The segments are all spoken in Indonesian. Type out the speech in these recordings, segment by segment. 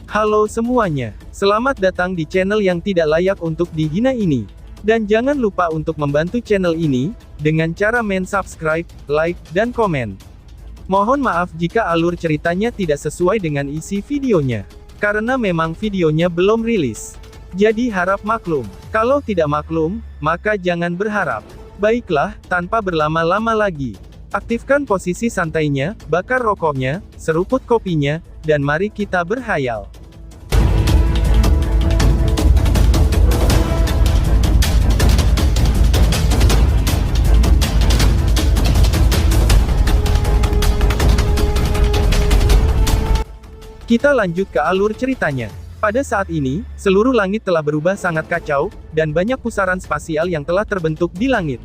Halo semuanya, selamat datang di channel yang tidak layak untuk dihina ini. Dan jangan lupa untuk membantu channel ini, dengan cara subscribe, like, dan komen. Mohon maaf jika alur ceritanya tidak sesuai dengan isi videonya. Karena memang videonya belum rilis. Jadi harap maklum. Kalau tidak maklum, maka jangan berharap. Baiklah, tanpa berlama-lama lagi. Aktifkan posisi santainya, bakar rokoknya, seruput kopinya, dan mari kita berhayal. Kita lanjut ke alur ceritanya. Pada saat ini, seluruh langit telah berubah sangat kacau, dan banyak pusaran spasial yang telah terbentuk di langit.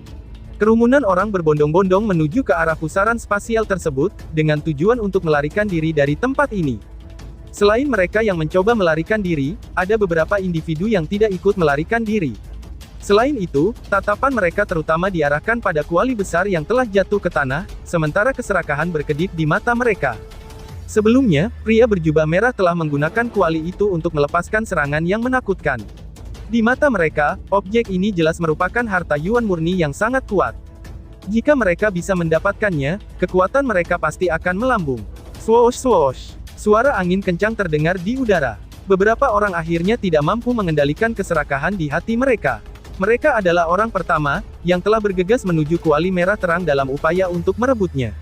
Kerumunan orang berbondong-bondong menuju ke arah pusaran spasial tersebut, dengan tujuan untuk melarikan diri dari tempat ini. Selain mereka yang mencoba melarikan diri, ada beberapa individu yang tidak ikut melarikan diri. Selain itu, tatapan mereka terutama diarahkan pada kuali besar yang telah jatuh ke tanah, sementara keserakahan berkedip di mata mereka. Sebelumnya, pria berjubah merah telah menggunakan kuali itu untuk melepaskan serangan yang menakutkan. Di mata mereka, objek ini jelas merupakan harta Yuan murni yang sangat kuat. Jika mereka bisa mendapatkannya, kekuatan mereka pasti akan melambung. Swoosh swoosh. Suara angin kencang terdengar di udara. Beberapa orang akhirnya tidak mampu mengendalikan keserakahan di hati mereka. Mereka adalah orang pertama, yang telah bergegas menuju kuali merah terang dalam upaya untuk merebutnya.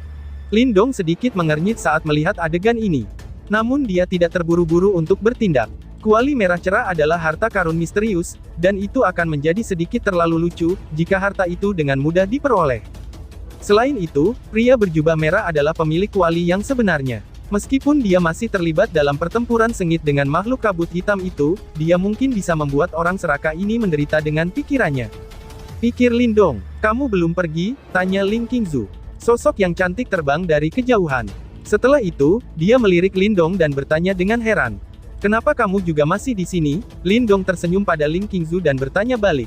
Lindong sedikit mengernyit saat melihat adegan ini. Namun dia tidak terburu-buru untuk bertindak. Kuali merah cerah adalah harta karun misterius, dan itu akan menjadi sedikit terlalu lucu, jika harta itu dengan mudah diperoleh. Selain itu, pria berjubah merah adalah pemilik kuali yang sebenarnya. Meskipun dia masih terlibat dalam pertempuran sengit dengan makhluk kabut hitam itu, dia mungkin bisa membuat orang serakah ini menderita dengan pikirannya. Pikir Lindong, kamu belum pergi? Tanya Ling Qingzu. Sosok yang cantik terbang dari kejauhan. Setelah itu, dia melirik Lindong dan bertanya dengan heran. Kenapa kamu juga masih di sini? Lindong tersenyum pada Ling Qingzu dan bertanya balik.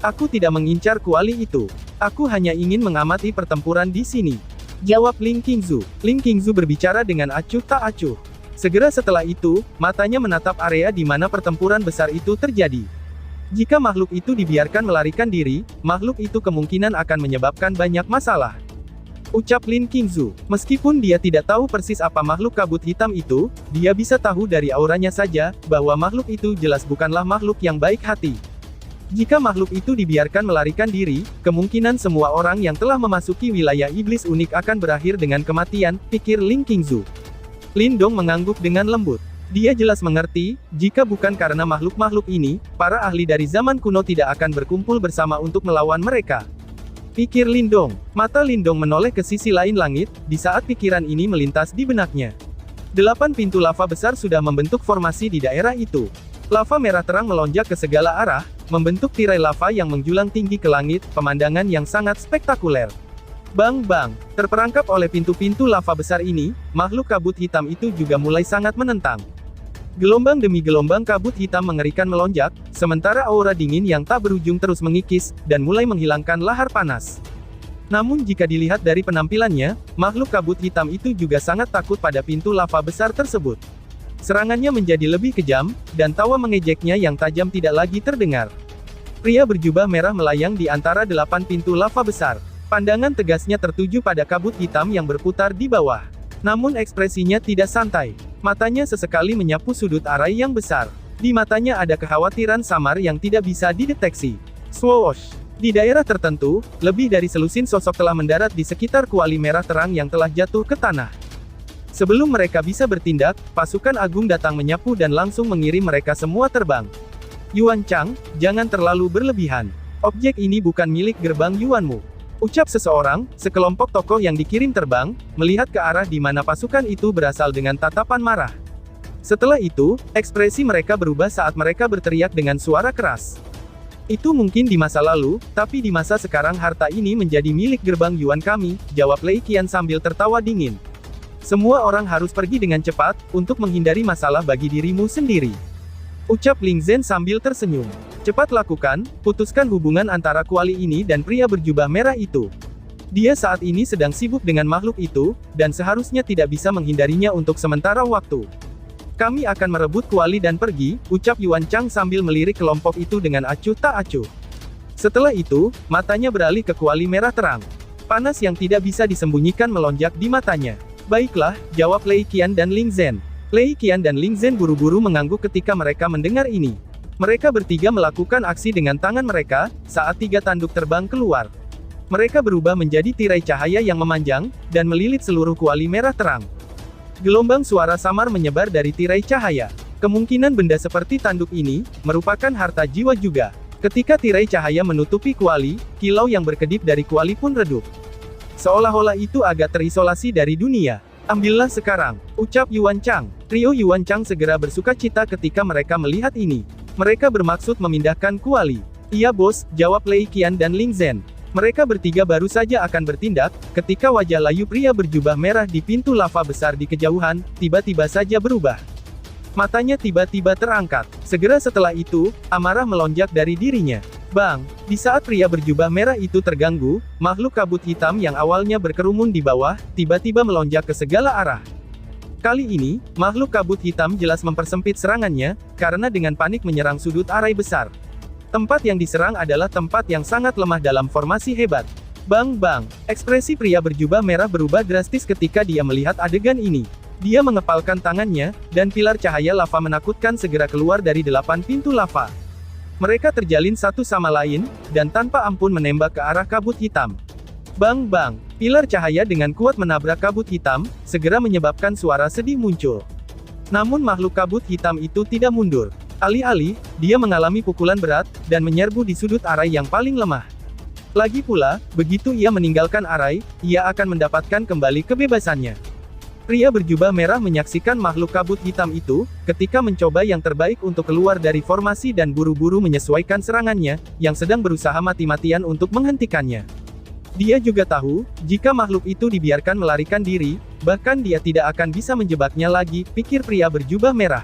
Aku tidak mengincar kuali itu. Aku hanya ingin mengamati pertempuran di sini. Jawab Ling Qingzu. Ling Qingzu berbicara dengan acuh tak acuh. Segera setelah itu, matanya menatap area di mana pertempuran besar itu terjadi. Jika makhluk itu dibiarkan melarikan diri, makhluk itu kemungkinan akan menyebabkan banyak masalah. Ucap Ling Qingzu. Meskipun dia tidak tahu persis apa makhluk kabut hitam itu, dia bisa tahu dari auranya saja, bahwa makhluk itu jelas bukanlah makhluk yang baik hati. Jika makhluk itu dibiarkan melarikan diri, kemungkinan semua orang yang telah memasuki wilayah iblis unik akan berakhir dengan kematian, pikir Ling Qingzu. Lindong mengangguk dengan lembut. Dia jelas mengerti, jika bukan karena makhluk-makhluk ini, para ahli dari zaman kuno tidak akan berkumpul bersama untuk melawan mereka. Pikir Lindong. Mata Lindong menoleh ke sisi lain langit, di saat pikiran ini melintas di benaknya. 8 pintu lava besar sudah membentuk formasi di daerah itu. Lava merah terang melonjak ke segala arah, membentuk tirai lava yang menjulang tinggi ke langit, pemandangan yang sangat spektakuler. Bang-bang, terperangkap oleh pintu-pintu lava besar ini, makhluk kabut hitam itu juga mulai sangat menentang. Gelombang demi gelombang kabut hitam mengerikan melonjak, sementara aura dingin yang tak berujung terus mengikis, dan mulai menghilangkan lahar panas. Namun jika dilihat dari penampilannya, makhluk kabut hitam itu juga sangat takut pada pintu lava besar tersebut. Serangannya menjadi lebih kejam, dan tawa mengejeknya yang tajam tidak lagi terdengar. Pria berjubah merah melayang di antara 8 pintu lava besar. Pandangan tegasnya tertuju pada kabut hitam yang berputar di bawah. Namun ekspresinya tidak santai. Matanya sesekali menyapu sudut arai yang besar. Di matanya ada kekhawatiran samar yang tidak bisa dideteksi. Swoosh! Di daerah tertentu, lebih dari selusin sosok telah mendarat di sekitar kuali merah terang yang telah jatuh ke tanah. Sebelum mereka bisa bertindak, pasukan agung datang menyapu dan langsung mengirim mereka semua terbang. Yuan Chang, jangan terlalu berlebihan. Objek ini bukan milik gerbang Yuanmu. Ucap seseorang, sekelompok tokoh yang dikirim terbang, melihat ke arah di mana pasukan itu berasal dengan tatapan marah. Setelah itu, ekspresi mereka berubah saat mereka berteriak dengan suara keras. Itu mungkin di masa lalu, tapi di masa sekarang harta ini menjadi milik gerbang Yuan kami, jawab Lei Qian sambil tertawa dingin. Semua orang harus pergi dengan cepat, untuk menghindari masalah bagi dirimu sendiri. Ucap Ling Zhen sambil tersenyum. Cepat lakukan, putuskan hubungan antara kuali ini dan pria berjubah merah itu. Dia saat ini sedang sibuk dengan makhluk itu, dan seharusnya tidak bisa menghindarinya untuk sementara waktu. Kami akan merebut kuali dan pergi, ucap Yuan Chang sambil melirik kelompok itu dengan acuh tak acuh. Setelah itu, matanya beralih ke kuali merah terang. Panas yang tidak bisa disembunyikan melonjak di matanya. Baiklah, jawab Lei Qian dan Ling Zhen. Lei Qian dan Ling Zhen buru-buru mengangguk ketika mereka mendengar ini. Mereka bertiga melakukan aksi dengan tangan mereka, saat 3 tanduk terbang keluar. Mereka berubah menjadi tirai cahaya yang memanjang, dan melilit seluruh kuali merah terang. Gelombang suara samar menyebar dari tirai cahaya. Kemungkinan benda seperti tanduk ini, merupakan harta jiwa juga. Ketika tirai cahaya menutupi kuali, kilau yang berkedip dari kuali pun redup. Seolah-olah itu agak terisolasi dari dunia. Ambillah sekarang, ucap Yuan Chang. Trio Yuan Chang segera bersuka cita ketika mereka melihat ini. Mereka bermaksud memindahkan kuali. Iya bos, jawab Lei Qian dan Ling Zhen. Mereka bertiga baru saja akan bertindak, ketika wajah layu pria berjubah merah di pintu lava besar di kejauhan, tiba-tiba saja berubah. Matanya tiba-tiba terangkat. Segera setelah itu, amarah melonjak dari dirinya. Bang! Di saat pria berjubah merah itu terganggu, makhluk kabut hitam yang awalnya berkerumun di bawah, tiba-tiba melonjak ke segala arah. Kali ini, makhluk kabut hitam jelas mempersempit serangannya, karena dengan panik menyerang sudut arai besar. Tempat yang diserang adalah tempat yang sangat lemah dalam formasi hebat. Bang bang! Ekspresi pria berjubah merah berubah drastis ketika dia melihat adegan ini. Dia mengepalkan tangannya, dan pilar cahaya lava menakutkan segera keluar dari 8 pintu lava. Mereka terjalin satu sama lain, dan tanpa ampun menembak ke arah kabut hitam. Bang bang! Pilar cahaya dengan kuat menabrak kabut hitam, segera menyebabkan suara sedih muncul. Namun makhluk kabut hitam itu tidak mundur. Alih-alih, dia mengalami pukulan berat, dan menyerbu di sudut arai yang paling lemah. Lagi pula, begitu ia meninggalkan arai, ia akan mendapatkan kembali kebebasannya. Pria berjubah merah menyaksikan makhluk kabut hitam itu, ketika mencoba yang terbaik untuk keluar dari formasi dan buru-buru menyesuaikan serangannya, yang sedang berusaha mati-matian untuk menghentikannya. Dia juga tahu, jika makhluk itu dibiarkan melarikan diri, bahkan dia tidak akan bisa menjebaknya lagi, pikir pria berjubah merah.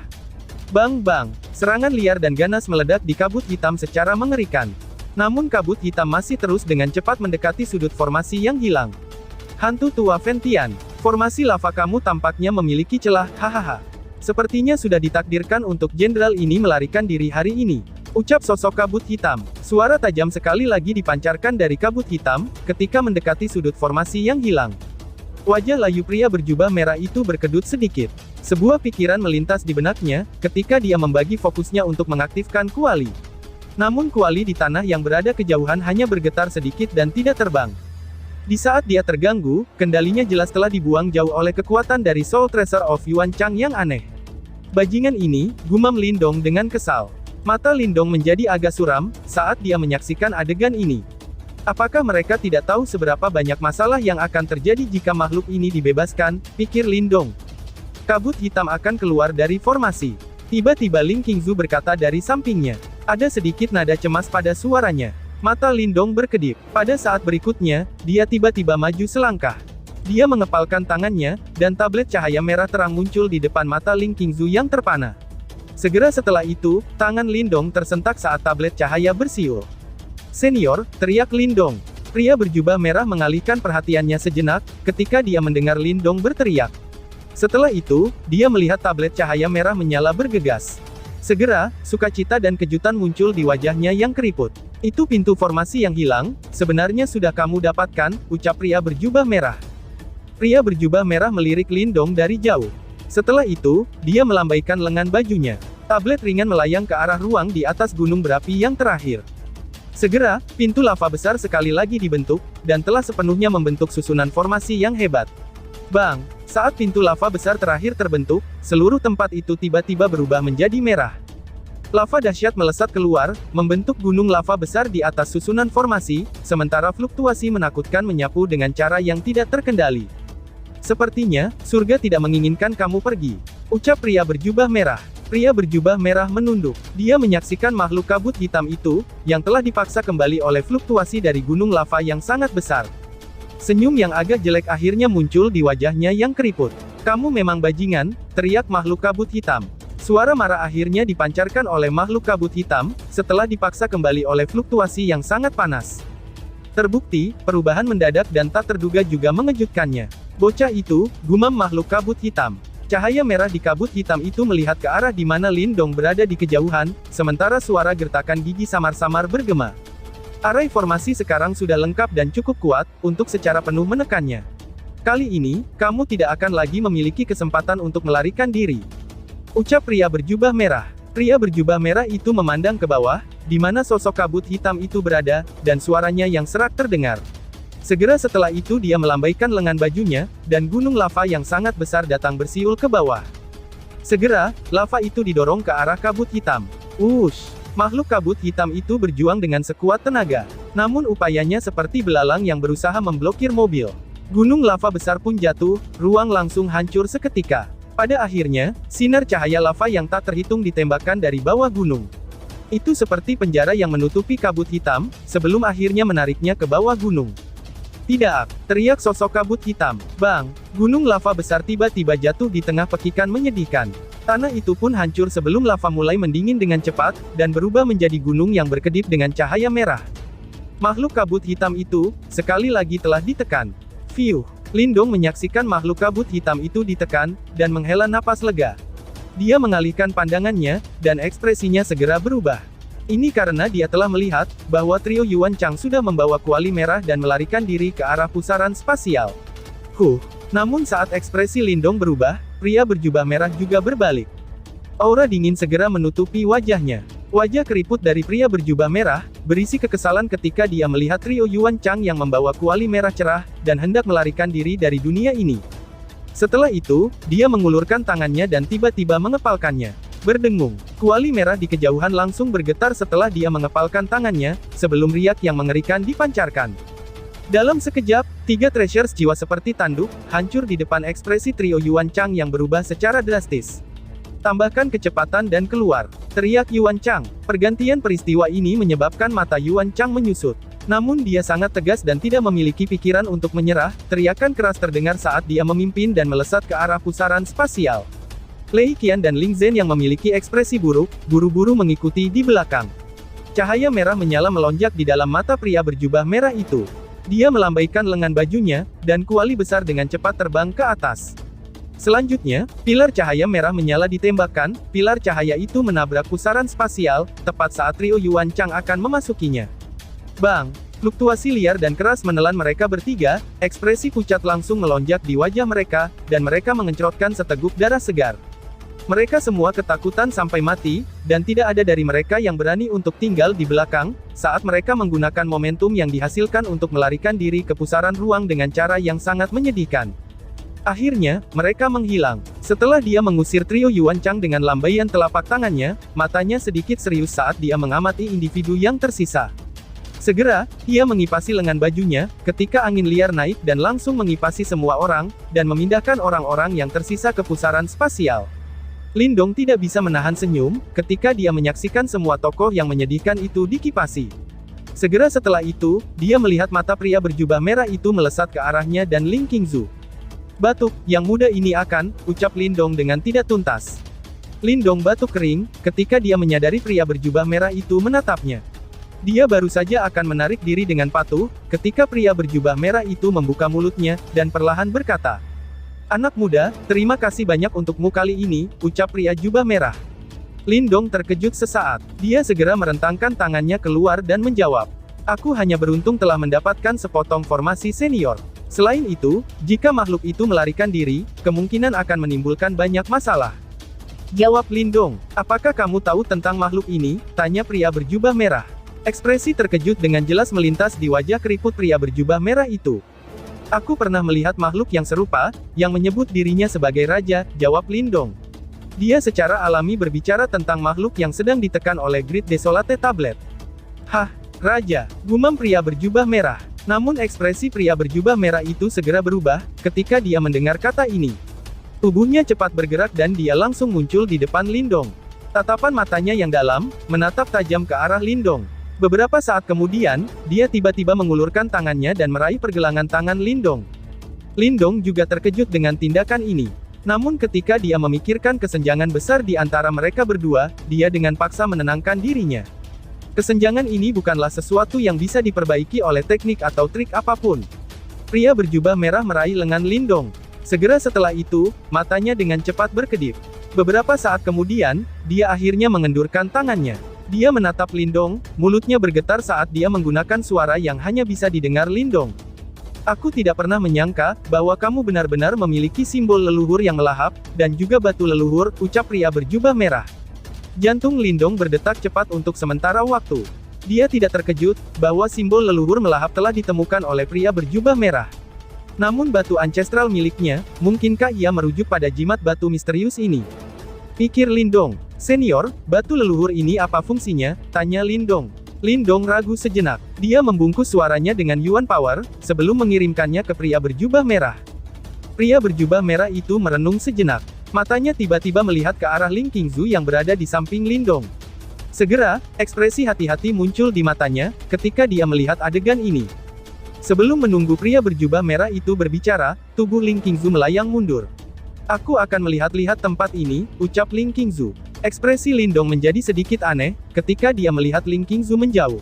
Bang bang! Serangan liar dan ganas meledak di kabut hitam secara mengerikan. Namun kabut hitam masih terus dengan cepat mendekati sudut formasi yang hilang. Hantu tua Ventian. Formasi lava kamu tampaknya memiliki celah, hahaha. Sepertinya sudah ditakdirkan untuk jenderal ini melarikan diri hari ini. Ucap sosok kabut hitam. Suara tajam sekali lagi dipancarkan dari kabut hitam, ketika mendekati sudut formasi yang hilang. Wajah layu pria berjubah merah itu berkedut sedikit. Sebuah pikiran melintas di benaknya, ketika dia membagi fokusnya untuk mengaktifkan kuali. Namun kuali di tanah yang berada kejauhan hanya bergetar sedikit dan tidak terbang. Di saat dia terganggu, kendalinya jelas telah dibuang jauh oleh kekuatan dari Soul Treasure of Yuan Chang yang aneh. Bajingan ini, gumam Lindong dengan kesal. Mata Lindong menjadi agak suram, saat dia menyaksikan adegan ini. Apakah mereka tidak tahu seberapa banyak masalah yang akan terjadi jika makhluk ini dibebaskan, pikir Lindong. Kabut hitam akan keluar dari formasi. Tiba-tiba Ling Qingzu berkata dari sampingnya. Ada sedikit nada cemas pada suaranya. Mata Lindong berkedip. Pada saat berikutnya, dia tiba-tiba maju selangkah. Dia mengepalkan tangannya, dan tablet cahaya merah terang muncul di depan mata Ling Qingzu yang terpana. Segera setelah itu, tangan Lindong tersentak saat tablet cahaya bersiul. Senior, teriak Lindong. Pria berjubah merah mengalihkan perhatiannya sejenak, ketika dia mendengar Lindong berteriak. Setelah itu, dia melihat tablet cahaya merah menyala bergegas. Segera, sukacita dan kejutan muncul di wajahnya yang keriput. Itu pintu formasi yang hilang, sebenarnya sudah kamu dapatkan, ucap pria berjubah merah. Pria berjubah merah melirik Lindong dari jauh. Setelah itu, dia melambaikan lengan bajunya. Tablet ringan melayang ke arah ruang di atas gunung berapi yang terakhir. Segera, pintu lava besar sekali lagi dibentuk, dan telah sepenuhnya membentuk susunan formasi yang hebat. Bang! Saat pintu lava besar terakhir terbentuk, seluruh tempat itu tiba-tiba berubah menjadi merah. Lava dahsyat melesat keluar, membentuk gunung lava besar di atas susunan formasi, sementara fluktuasi menakutkan menyapu dengan cara yang tidak terkendali. Sepertinya, surga tidak menginginkan kamu pergi. Ucap pria berjubah merah. Pria berjubah merah menunduk. Dia menyaksikan makhluk kabut hitam itu, yang telah dipaksa kembali oleh fluktuasi dari gunung lava yang sangat besar. Senyum yang agak jelek akhirnya muncul di wajahnya yang keriput. Kamu memang bajingan, teriak makhluk kabut hitam. Suara marah akhirnya dipancarkan oleh makhluk kabut hitam, setelah dipaksa kembali oleh fluktuasi yang sangat panas. Terbukti, perubahan mendadak dan tak terduga juga mengejutkannya. Bocah itu, gumam makhluk kabut hitam. Cahaya merah di kabut hitam itu melihat ke arah di mana Lin Dong berada di kejauhan, sementara suara gertakan gigi samar-samar bergema. Arai formasi sekarang sudah lengkap dan cukup kuat, untuk secara penuh menekannya. Kali ini, kamu tidak akan lagi memiliki kesempatan untuk melarikan diri. Ucap pria berjubah merah. Pria berjubah merah itu memandang ke bawah, di mana sosok kabut hitam itu berada, dan suaranya yang serak terdengar. Segera setelah itu dia melambaikan lengan bajunya, dan gunung lava yang sangat besar datang bersiul ke bawah. Segera, lava itu didorong ke arah kabut hitam. Wush! Makhluk kabut hitam itu berjuang dengan sekuat tenaga. Namun upayanya seperti belalang yang berusaha memblokir mobil. Gunung lava besar pun jatuh, ruang langsung hancur seketika. Pada akhirnya, sinar cahaya lava yang tak terhitung ditembakkan dari bawah gunung. Itu seperti penjara yang menutupi kabut hitam, sebelum akhirnya menariknya ke bawah gunung. Tidak, teriak sosok kabut hitam. Bang, gunung lava besar tiba-tiba jatuh di tengah pekikan menyedihkan. Tanah itu pun hancur sebelum lava mulai mendingin dengan cepat, dan berubah menjadi gunung yang berkedip dengan cahaya merah. Makhluk kabut hitam itu, sekali lagi telah ditekan. Fiuh, Lin Dong menyaksikan makhluk kabut hitam itu ditekan, dan menghela napas lega. Dia mengalihkan pandangannya, dan ekspresinya segera berubah. Ini karena dia telah melihat, bahwa trio Yuan Chang sudah membawa kuali merah dan melarikan diri ke arah pusaran spasial. Namun saat ekspresi Lin Dong berubah, pria berjubah merah juga berbalik. Aura dingin segera menutupi wajahnya. Wajah keriput dari pria berjubah merah, berisi kekesalan ketika dia melihat trio Yuan Chang yang membawa kuali merah cerah, dan hendak melarikan diri dari dunia ini. Setelah itu, dia mengulurkan tangannya dan tiba-tiba mengepalkannya. Berdengung, kuali merah di kejauhan langsung bergetar setelah dia mengepalkan tangannya, sebelum riak yang mengerikan dipancarkan. Dalam sekejap, 3 treasures jiwa seperti tanduk, hancur di depan ekspresi trio Yuan Chang yang berubah secara drastis. Tambahkan kecepatan dan keluar, teriak Yuan Chang. Pergantian peristiwa ini menyebabkan mata Yuan Chang menyusut. Namun dia sangat tegas dan tidak memiliki pikiran untuk menyerah, teriakan keras terdengar saat dia memimpin dan melesat ke arah pusaran spasial. Lei Qian dan Ling Zhen yang memiliki ekspresi buruk, buru-buru mengikuti di belakang. Cahaya merah menyala melonjak di dalam mata pria berjubah merah itu. Dia melambaikan lengan bajunya, dan kuali besar dengan cepat terbang ke atas. Selanjutnya, pilar cahaya merah menyala ditembakkan, pilar cahaya itu menabrak pusaran spasial, tepat saat trio Yuan Chang akan memasukinya. Bang! Fluktuasi liar dan keras menelan mereka bertiga, ekspresi pucat langsung melonjak di wajah mereka, dan mereka mengencrotkan seteguk darah segar. Mereka semua ketakutan sampai mati, dan tidak ada dari mereka yang berani untuk tinggal di belakang, saat mereka menggunakan momentum yang dihasilkan untuk melarikan diri ke pusaran ruang dengan cara yang sangat menyedihkan. Akhirnya, mereka menghilang. Setelah dia mengusir trio Yuan Chang dengan lambaian telapak tangannya, matanya sedikit serius saat dia mengamati individu yang tersisa. Segera, ia mengipasi lengan bajunya, ketika angin liar naik dan langsung mengipasi semua orang, dan memindahkan orang-orang yang tersisa ke pusaran spasial. Lin Dong tidak bisa menahan senyum, ketika dia menyaksikan semua tokoh yang menyedihkan itu dikipasi. Segera setelah itu, dia melihat mata pria berjubah merah itu melesat ke arahnya dan Ling Qingzu. Batuk, yang muda ini akan, ucap Lin Dong dengan tidak tuntas. Lin Dong batuk kering, ketika dia menyadari pria berjubah merah itu menatapnya. Dia baru saja akan menarik diri dengan patuh, ketika pria berjubah merah itu membuka mulutnya, dan perlahan berkata, "Anak muda, terima kasih banyak untukmu kali ini," ucap pria jubah merah. Lin Dong terkejut sesaat. Dia segera merentangkan tangannya keluar dan menjawab, "Aku hanya beruntung telah mendapatkan sepotong formasi senior. Selain itu, jika makhluk itu melarikan diri, kemungkinan akan menimbulkan banyak masalah." Jawab Lin Dong. "Apakah kamu tahu tentang makhluk ini?" tanya pria berjubah merah. Ekspresi terkejut dengan jelas melintas di wajah keriput pria berjubah merah itu. "Aku pernah melihat makhluk yang serupa, yang menyebut dirinya sebagai raja," jawab Lin Dong. Dia secara alami berbicara tentang makhluk yang sedang ditekan oleh Great Desolate Tablet. "Hah, raja," gumam pria berjubah merah. Namun ekspresi pria berjubah merah itu segera berubah, ketika dia mendengar kata ini. Tubuhnya cepat bergerak dan dia langsung muncul di depan Lin Dong. Tatapan matanya yang dalam, menatap tajam ke arah Lin Dong. Beberapa saat kemudian, dia tiba-tiba mengulurkan tangannya dan meraih pergelangan tangan Lin Dong. Lin Dong juga terkejut dengan tindakan ini. Namun ketika dia memikirkan kesenjangan besar di antara mereka berdua, dia dengan paksa menenangkan dirinya. Kesenjangan ini bukanlah sesuatu yang bisa diperbaiki oleh teknik atau trik apapun. Pria berjubah merah meraih lengan Lin Dong. Segera setelah itu, matanya dengan cepat berkedip. Beberapa saat kemudian, dia akhirnya mengendurkan tangannya. Dia menatap Lindong, mulutnya bergetar saat dia menggunakan suara yang hanya bisa didengar Lindong. Aku tidak pernah menyangka, bahwa kamu benar-benar memiliki simbol leluhur yang melahap, dan juga batu leluhur, ucap pria berjubah merah. Jantung Lindong berdetak cepat untuk sementara waktu. Dia tidak terkejut, bahwa simbol leluhur melahap telah ditemukan oleh pria berjubah merah. Namun batu ancestral miliknya, mungkinkah ia merujuk pada jimat batu misterius ini? Pikir Lindong. Senior, batu leluhur ini apa fungsinya? Tanya Lindong. Lindong ragu sejenak. Dia membungkus suaranya dengan Yuan Power, sebelum mengirimkannya ke pria berjubah merah. Pria berjubah merah itu merenung sejenak. Matanya tiba-tiba melihat ke arah Ling Qingzu yang berada di samping Lindong. Segera, ekspresi hati-hati muncul di matanya, ketika dia melihat adegan ini. Sebelum menunggu pria berjubah merah itu berbicara, tubuh Ling Qingzu melayang mundur. Aku akan melihat-lihat tempat ini, ucap Ling Qingzu. Ekspresi Lindong menjadi sedikit aneh, ketika dia melihat Ling Qingzu menjauh.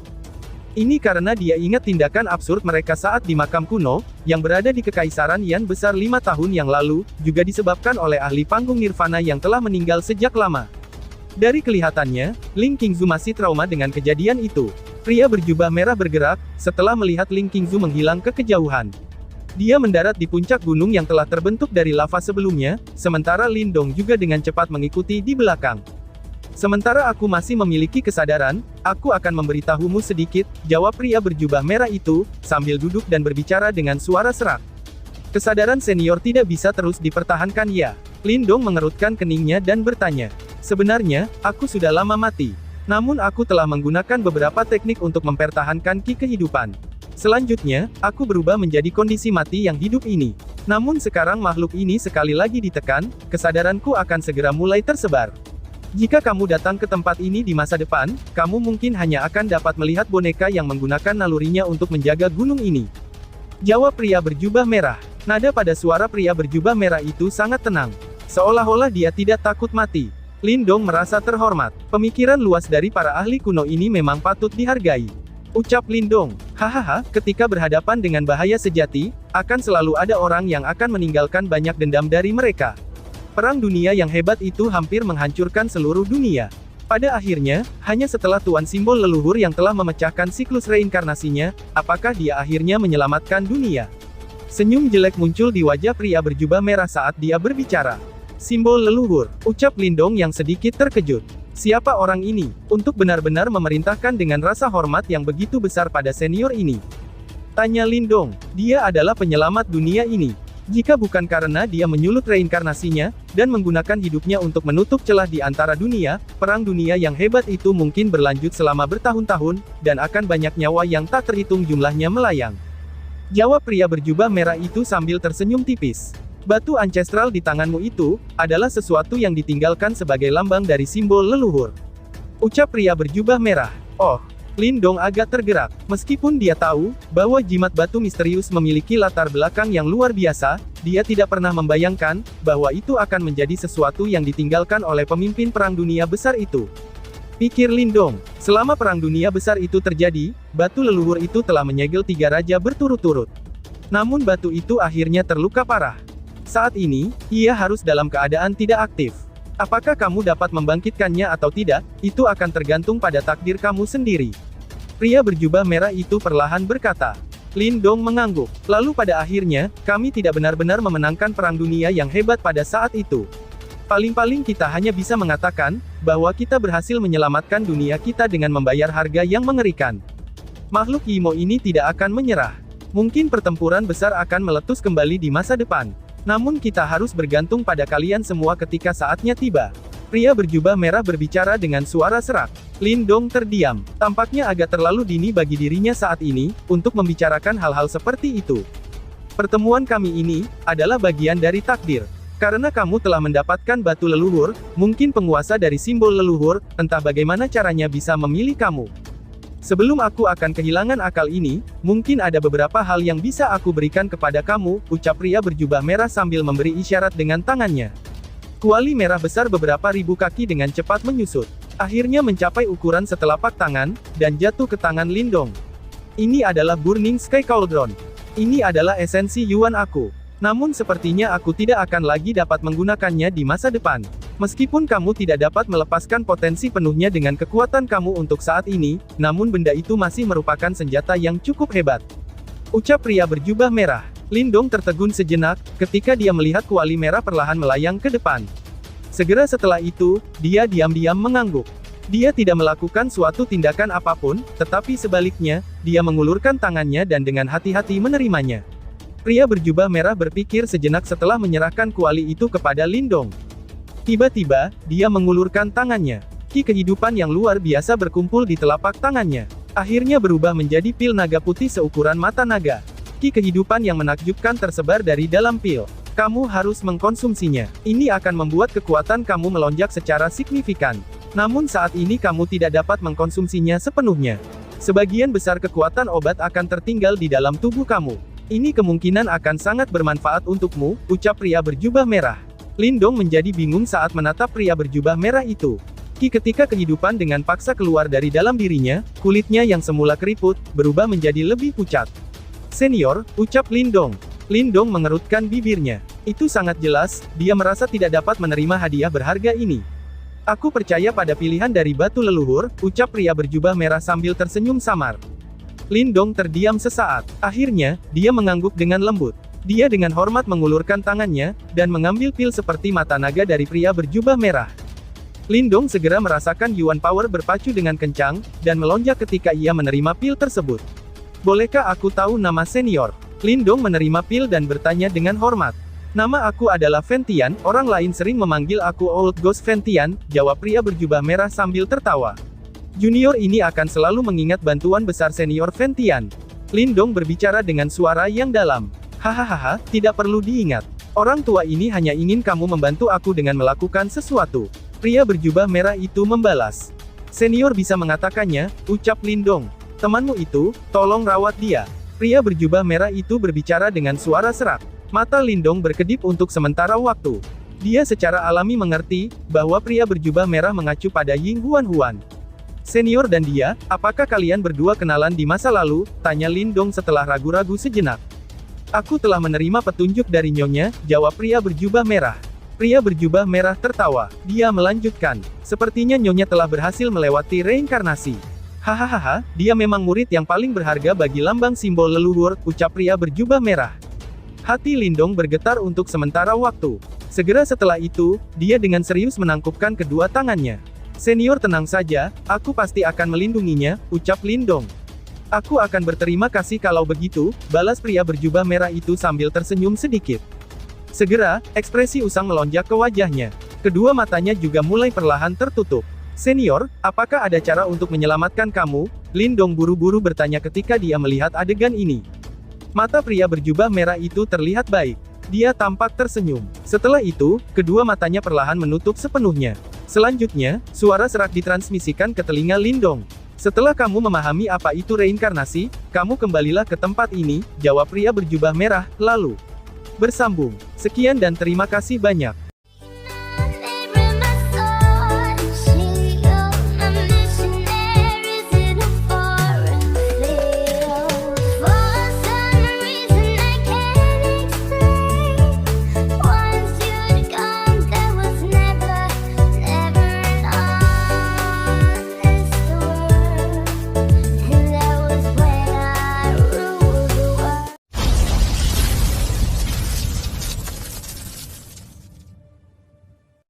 Ini karena dia ingat tindakan absurd mereka saat di makam kuno, yang berada di Kekaisaran Yan besar 5 tahun yang lalu, juga disebabkan oleh ahli panggung Nirvana yang telah meninggal sejak lama. Dari kelihatannya, Ling Qingzu masih trauma dengan kejadian itu. Pria berjubah merah bergerak, setelah melihat Ling Qingzu menghilang ke kejauhan. Dia mendarat di puncak gunung yang telah terbentuk dari lava sebelumnya, sementara Lindong juga dengan cepat mengikuti di belakang. Sementara aku masih memiliki kesadaran, aku akan memberitahumu sedikit, jawab pria berjubah merah itu, sambil duduk dan berbicara dengan suara serak. Kesadaran senior tidak bisa terus dipertahankan ya. Lindong mengerutkan keningnya dan bertanya. Sebenarnya, aku sudah lama mati. Namun aku telah menggunakan beberapa teknik untuk mempertahankan ki kehidupan. Selanjutnya, aku berubah menjadi kondisi mati yang hidup ini. Namun sekarang makhluk ini sekali lagi ditekan, kesadaranku akan segera mulai tersebar. Jika kamu datang ke tempat ini di masa depan, kamu mungkin hanya akan dapat melihat boneka yang menggunakan nalurinya untuk menjaga gunung ini. Jawab pria berjubah merah. Nada pada suara pria berjubah merah itu sangat tenang. Seolah-olah dia tidak takut mati. Lindong merasa terhormat. Pemikiran luas dari para ahli kuno ini memang patut dihargai. Ucap Lindong. Hahaha, ketika berhadapan dengan bahaya sejati, akan selalu ada orang yang akan meninggalkan banyak dendam dari mereka. Perang dunia yang hebat itu hampir menghancurkan seluruh dunia. Pada akhirnya, hanya setelah Tuan Simbol Leluhur yang telah memecahkan siklus reinkarnasinya, apakah dia akhirnya menyelamatkan dunia? Senyum jelek muncul di wajah pria berjubah merah saat dia berbicara. Simbol leluhur, ucap Lindong yang sedikit terkejut. Siapa orang ini, untuk benar-benar memerintahkan dengan rasa hormat yang begitu besar pada senior ini? Tanya Lindong. Dia adalah penyelamat dunia ini. Jika bukan karena dia menyulut reinkarnasinya, dan menggunakan hidupnya untuk menutup celah di antara dunia, perang dunia yang hebat itu mungkin berlanjut selama bertahun-tahun, dan akan banyak nyawa yang tak terhitung jumlahnya melayang. Jawab pria berjubah merah itu sambil tersenyum tipis. Batu ancestral di tanganmu itu, adalah sesuatu yang ditinggalkan sebagai lambang dari simbol leluhur. Ucap pria berjubah merah. Oh, Lindong agak tergerak. Meskipun dia tahu, bahwa jimat batu misterius memiliki latar belakang yang luar biasa, dia tidak pernah membayangkan, bahwa itu akan menjadi sesuatu yang ditinggalkan oleh pemimpin perang dunia besar itu. Pikir Lindong, selama perang dunia besar itu terjadi, batu leluhur itu telah menyegel 3 raja berturut-turut. Namun batu itu akhirnya terluka parah. Saat ini, ia harus dalam keadaan tidak aktif. Apakah kamu dapat membangkitkannya atau tidak, itu akan tergantung pada takdir kamu sendiri. Pria berjubah merah itu perlahan berkata. Lindong mengangguk. Lalu pada akhirnya, kami tidak benar-benar memenangkan perang dunia yang hebat pada saat itu. Paling-paling kita hanya bisa mengatakan, bahwa kita berhasil menyelamatkan dunia kita dengan membayar harga yang mengerikan. Makhluk Yimo ini tidak akan menyerah. Mungkin pertempuran besar akan meletus kembali di masa depan. Namun kita harus bergantung pada kalian semua ketika saatnya tiba. Pria berjubah merah berbicara dengan suara serak. Lindong terdiam. Tampaknya agak terlalu dini bagi dirinya saat ini, untuk membicarakan hal-hal seperti itu. Pertemuan kami ini, adalah bagian dari takdir. Karena kamu telah mendapatkan batu leluhur, mungkin penguasa dari simbol leluhur, entah bagaimana caranya bisa memilih kamu. Sebelum aku akan kehilangan akal ini, mungkin ada beberapa hal yang bisa aku berikan kepada kamu, ucap pria berjubah merah sambil memberi isyarat dengan tangannya. Kuali merah besar beberapa ribu kaki dengan cepat menyusut. Akhirnya mencapai ukuran setelapak tangan, dan jatuh ke tangan Lindong. Ini adalah Burning Sky Cauldron. Ini adalah esensi Yuan aku. Namun sepertinya aku tidak akan lagi dapat menggunakannya di masa depan. Meskipun kamu tidak dapat melepaskan potensi penuhnya dengan kekuatan kamu untuk saat ini, namun benda itu masih merupakan senjata yang cukup hebat. Ucap pria berjubah merah. Lindong tertegun sejenak, ketika dia melihat kuali merah perlahan melayang ke depan. Segera setelah itu, dia diam-diam mengangguk. Dia tidak melakukan suatu tindakan apapun, tetapi sebaliknya, dia mengulurkan tangannya dan dengan hati-hati menerimanya. Pria berjubah merah berpikir sejenak setelah menyerahkan kuali itu kepada Lindong. Tiba-tiba, dia mengulurkan tangannya. Ki kehidupan yang luar biasa berkumpul di telapak tangannya. Akhirnya berubah menjadi pil naga putih seukuran mata naga. Ki kehidupan yang menakjubkan tersebar dari dalam pil. Kamu harus mengkonsumsinya. Ini akan membuat kekuatan kamu melonjak secara signifikan. Namun saat ini kamu tidak dapat mengkonsumsinya sepenuhnya. Sebagian besar kekuatan obat akan tertinggal di dalam tubuh kamu. Ini kemungkinan akan sangat bermanfaat untukmu, ucap pria berjubah merah. Lindong menjadi bingung saat menatap pria berjubah merah itu. Ketika kehidupan dengan paksa keluar dari dalam dirinya, kulitnya yang semula keriput, berubah menjadi lebih pucat. Senior, ucap Lindong. Lindong mengerutkan bibirnya. Itu sangat jelas, dia merasa tidak dapat menerima hadiah berharga ini. Aku percaya pada pilihan dari batu leluhur, ucap pria berjubah merah sambil tersenyum samar. Lindong terdiam sesaat. Akhirnya, dia mengangguk dengan lembut. Dia dengan hormat mengulurkan tangannya, dan mengambil pil seperti mata naga dari pria berjubah merah. Lindong segera merasakan Yuan Power berpacu dengan kencang, dan melonjak ketika ia menerima pil tersebut. Bolehkah aku tahu nama senior? Lindong menerima pil dan bertanya dengan hormat. Nama aku adalah Ventian, orang lain sering memanggil aku Old Ghost Ventian, jawab pria berjubah merah sambil tertawa. Junior ini akan selalu mengingat bantuan besar senior Ventian. Lindong berbicara dengan suara yang dalam. Hahaha, tidak perlu diingat. Orang tua ini hanya ingin kamu membantu aku dengan melakukan sesuatu. Pria berjubah merah itu membalas. Senior bisa mengatakannya, ucap Lindong. Temanmu itu, tolong rawat dia. Pria berjubah merah itu berbicara dengan suara serak. Mata Lindong berkedip untuk sementara waktu. Dia secara alami mengerti, bahwa pria berjubah merah mengacu pada Ying Huan. Senior dan dia, apakah kalian berdua kenalan di masa lalu? Tanya Lindong setelah ragu-ragu sejenak. Aku telah menerima petunjuk dari nyonya, jawab pria berjubah merah. Pria berjubah merah tertawa. Dia melanjutkan. Sepertinya nyonya telah berhasil melewati reinkarnasi. Hahaha, dia memang murid yang paling berharga bagi lambang simbol leluhur, ucap pria berjubah merah. Hati Lindong bergetar untuk sementara waktu. Segera setelah itu, dia dengan serius menangkupkan kedua tangannya. Senior tenang saja, aku pasti akan melindunginya, ucap Lindong. Aku akan berterima kasih kalau begitu, balas pria berjubah merah itu sambil tersenyum sedikit. Segera, ekspresi usang melonjak ke wajahnya. Kedua matanya juga mulai perlahan tertutup. Senior, apakah ada cara untuk menyelamatkan kamu? Lindong buru-buru bertanya ketika dia melihat adegan ini. Mata pria berjubah merah itu terlihat baik. Dia tampak tersenyum. Setelah itu, kedua matanya perlahan menutup sepenuhnya. Selanjutnya, suara serak ditransmisikan ke telinga Lindong. Setelah kamu memahami apa itu reinkarnasi, kamu kembalilah ke tempat ini, jawab pria berjubah merah, lalu bersambung. Sekian dan terima kasih banyak.